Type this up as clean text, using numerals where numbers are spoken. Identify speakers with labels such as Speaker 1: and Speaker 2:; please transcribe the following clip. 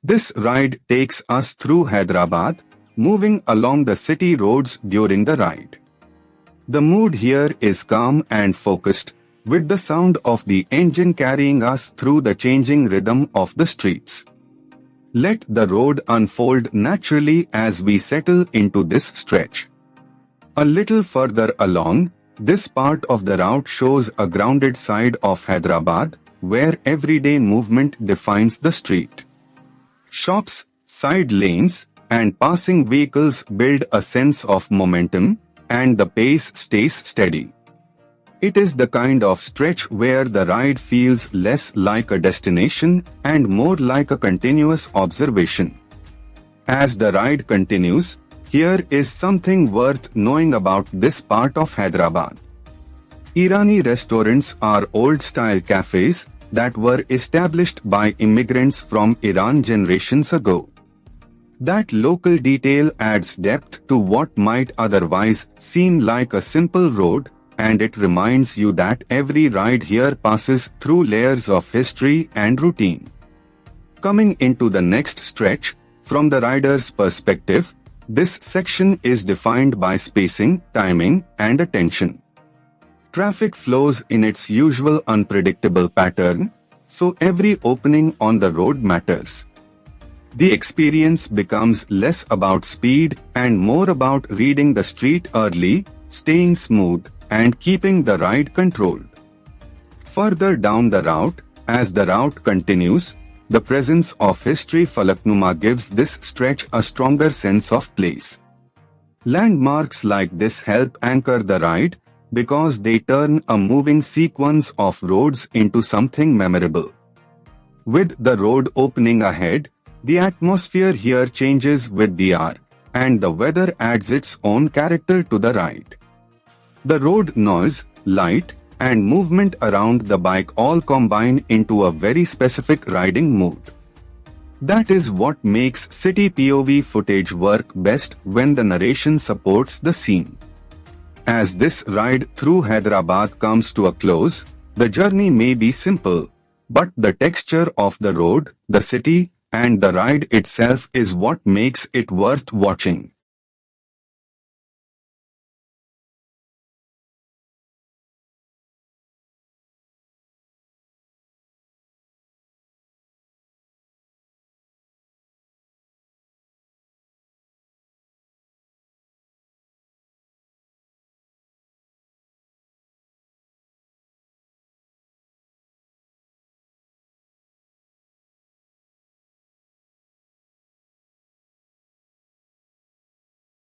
Speaker 1: This ride takes us through Hyderabad, moving along the city roads during the ride. The mood here is calm and focused, with the sound of the engine carrying us through the changing rhythm of the streets. Let the road unfold naturally as we settle into this stretch. A little further along, this part of the route shows a grounded side of Hyderabad, where everyday movement defines the street. Shops, side lanes, and passing vehicles build a sense of momentum, and the pace stays steady. It is the kind of stretch where the ride feels less like a destination and more like a continuous observation. As the ride continues, here is something worth knowing about this part of Hyderabad. Irani restaurants are old-style cafes that were established by immigrants from Iran generations ago. That local detail adds depth to what might otherwise seem like a simple road, and it reminds you that every ride here passes through layers of history and routine. Coming into the next stretch, from the rider's perspective, this section is defined by spacing, timing, and attention. Traffic flows in its usual unpredictable pattern, so every opening on the road matters. The experience becomes less about speed and more about reading the street early, staying smooth, and keeping the ride controlled. Further down the route, as the route continues, the presence of history Falaknuma gives this stretch a stronger sense of place. Landmarks like this help anchor the ride, because they turn a moving sequence of roads into something memorable. With the road opening ahead, the atmosphere here changes with the hour, and the weather adds its own character to the ride. The road noise, light, and movement around the bike all combine into a very specific riding mood. That is what makes city POV footage work best when the narration supports the scene. As this ride through Hyderabad comes to a close, the journey may be simple, but the texture of the road, the city, and the ride itself is what makes it worth watching.